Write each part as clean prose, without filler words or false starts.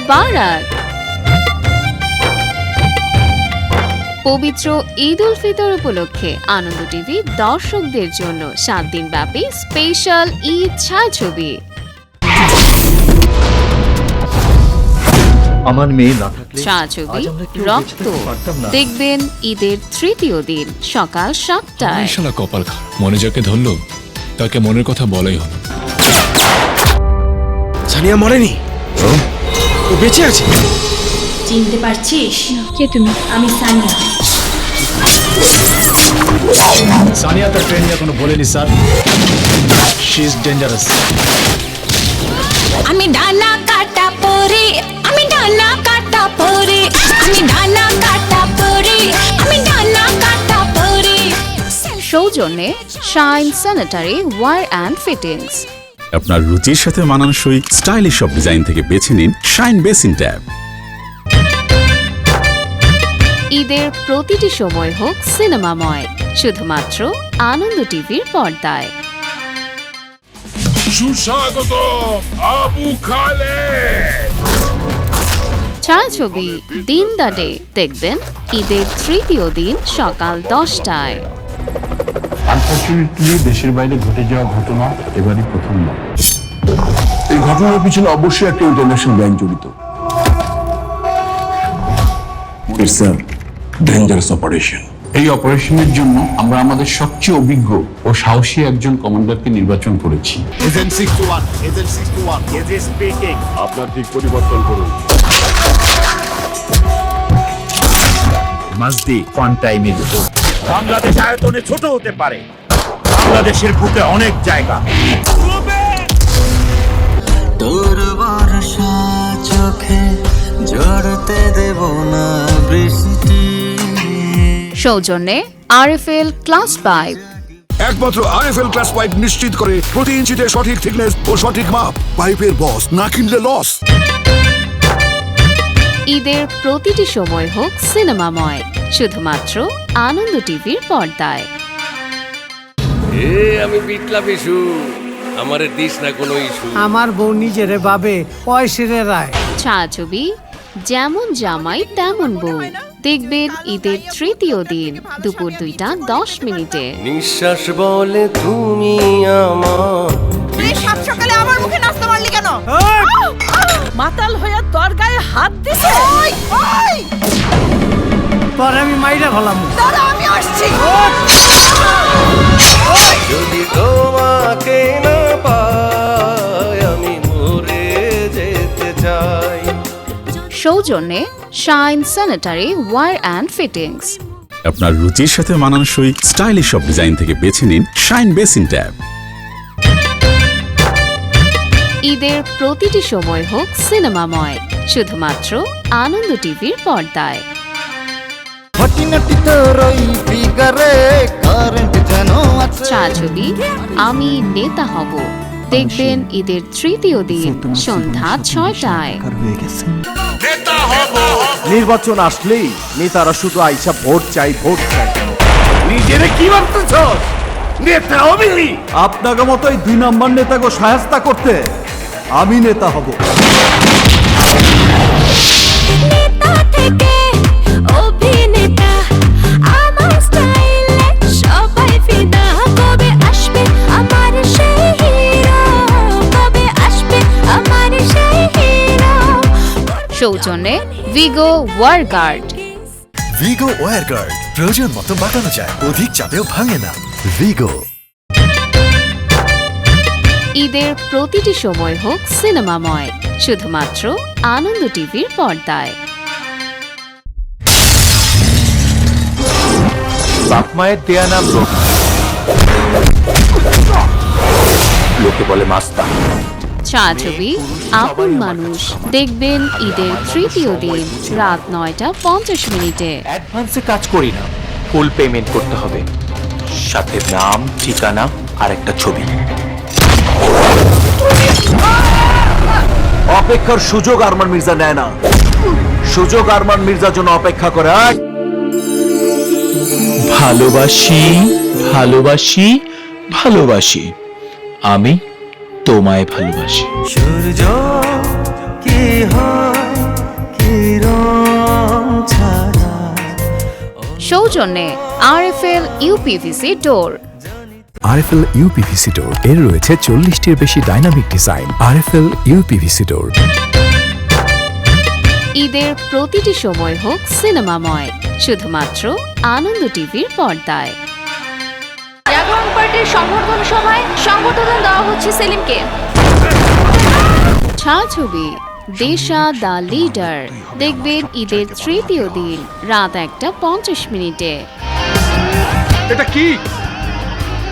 মুবারক। পবিত্র ঈদ উল ফিতর উপলক্ষে আনন্দ টিভি দর্শকদের জন্য 7 দিন ব্যাপী স্পেশাল ঈদ ছায়াছবি। আমার মেয়ে না থাকলে ছায়াছবি রক্ত দেখবেন ঈদের তৃতীয় দিন সকাল 7টায়। শালা কপাল খা, মনে যাকে ধরল তাকে মনের কথা বলাই হলো। সানিয়া মরেনি, ও বেঁচে আছে। চিনতে পারছিস? কে তুমি? আমি সানিয়া। সানিয়া তার ট্রেন এখনো বলেনি স্যার, শি ইজ ডেঞ্জারাস। আমি ডানা কাটা পরে, আমি ডানা কাটা পরে, আমি ডানা কাটা পরে, আমি ডানা কাটা পরে। সৌজন্যে shine sanitary wire and fittings. আপনার রুচির সাথে মানানসই স্টাইলিশ সব ডিজাইন থেকে বেছে নিন শাইন বেসিন ট্যাব। ঈদের প্রতিটি সময় হোক সিনেমাময়, শুধুমাত্র আনন্দ টিভির পর্দায়। সুস্বাগত আবু খালেদ। ছায়াছবি দিন দ্য ডে দেখবেন ঈদের তৃতীয় দিন সকাল 10টায়। আনফরচুনেটলি দেশের বাইরে ঘটে যাওয়া ঘটনা এবারই প্রথম নয়। এই ঘটনার পিছনে অবশ্যই একটা ইন্টারন্যাশনাল ব্যাংক জড়িত। It's a dangerous operation. এই অপারেশনের জন্য আমরা আমাদের সবচেয়ে অভিজ্ঞ ও সাহসী একজন কমান্ডারকে নির্বাচন করেছি। আপনার দিক পরিবর্তন করুন। মাসদি ফান টাইমে বাংলাদেশ আয়তনে ছোট হতে পারে, বাংলাদেশের বুকে অনেক জায়গা। তোর বর্ষা চোখে ঝরতে দেব না বৃষ্টি। সৌজন্যে আরএফএল ক্লাস 5। একমাত্র আরএফএল ক্লাস পাইপ নিশ্চিত করে প্রতি ইঞ্চিতে সঠিক থিকনেস ও সঠিক মাপ। পাইপের বস, না কিনলে লস। ঈদের প্রতিটি সময় হোক সিনেমাময়, শুধুমাত্র আনন্দ টিভির পর্দায়। আমি বিটলা বিশু, আমারে দিস না কোনো ইস্যু। আমার বউ নিজেরে ভাবে পয়সেরে রায়। ছায়াছবি যেমন জামাই তেমন বউ দেখবেন ঈদের তৃতীয় দিন দুপুর 2:10 নিঃশ্বাস বলে তুমি আমার। সাত সকালে আমার মুখে নাস্তা মারলি কেন? মাতাল হয়ে তোর গায়ে হাত দিছে। তোর আমি মাইরা ফেলাম। দাদা আমি আসছি। যদি তোমাকে না পাই আমি মরে যেতে চাই। সৌজন্যে shine sanitary wire and fittings. আপনার রুচির সাথে মানানসই স্টাইলিশ সব ডিজাইন থেকে বেছে নিন শাইন বেসিন ট্যাব। ঈদের প্রতিটি সময় হোক সিনেমাময়, শুধুমাত্র আনন্দ টিভির পর্দায়। ছায়াছবি আমি নেতা হব দেখবেন ঈদের তৃতীয় দিন সন্ধ্যা 6টায়। নির্বাচন আসলেই নেতারা শুধু আইসা ভোট চাই, ভোট চাই। নিজেরে কি ভাবতেছ? নেতা হবি? আপনাকে মতো এই 2 নম্বর নেতাকে সাহায্য করতে আমি নেতা হব। সৌজন্যে ভিগো ওয়ার গার্ড। ভিগো ওয়্যার গার্ড প্রয়োজন মতো বাঁকানো যায়, অধিক চাপেও ভাঙে না। ভিগো। ঈদের প্রতিটি সময় হোক সিনেমাময়, শুধুমাত্র আনন্দ টিভির পর্দায়। বাপ মায়ের দেয়া নাম লোকে বলে মাস্তা। ছায়াছবি আপন মানুষ দেখবেন ঈদের তৃতীয় দিন রাত 9:50। অ্যাডভান্সে কাজ করি না, ফুল পেমেন্ট করতে হবে, সাথে নাম, ঠিকানা আর একটা ছবি। অপেক্ষার সুযোগ আরমান মির্জা নেয় না, সুযোগ আরমান মির্জার জন্য অপেক্ষা করে। ভালোবাসি ভালোবাসি ভালোবাসি, আমি তোমায় ভালোবাসি। সূর্য কি হয় সৌজন্যে RFL UPVC ডোর। RFL UPVC ডোর এর রয়েছে 40টির বেশি ডাইনামিক ডিজাইন। RFL UPVC ডোর। ঈদের প্রতিটি সময় হোক সিনেমাময়, শুধুমাত্র আনন্দ টিভির পর্দায়। জাগরণ পার্টির সংবর্ধনা সভায় সংবর্ধনা দেওয়া হচ্ছে সেলিমকে। ছায়াছবি দেশা দ্য লিডার দেখবেন ঈদের তৃতীয় দিন রাত 1:50 এটা কি?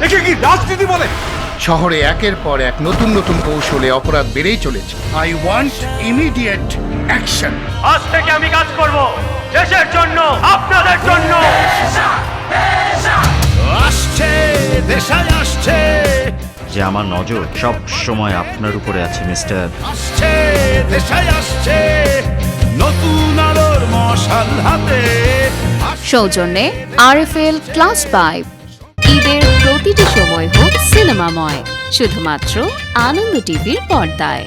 একে কি রাজনীতি বলে? শহরে একের পর এক নতুন নতুন কৌশলে অপরাধ বেড়েই চলেছে। I want immediate action. আজ থেকে আমি কাজ করব দেশের জন্য, আপনাদের জন্য। আসছে দেশায় আসছে, যে আমার নজর সব সময় আপনার উপরে আছে মিস্টার। আসছে দেশায় আসছে, নতুন আলোর মশাল হাতে। সৌজন্যে RFL ক্লাস 5। ঈদের প্রতিটি সময় হোক সিনেমাময়, শুধুমাত্র আনন্দ টিভির পর্দায়।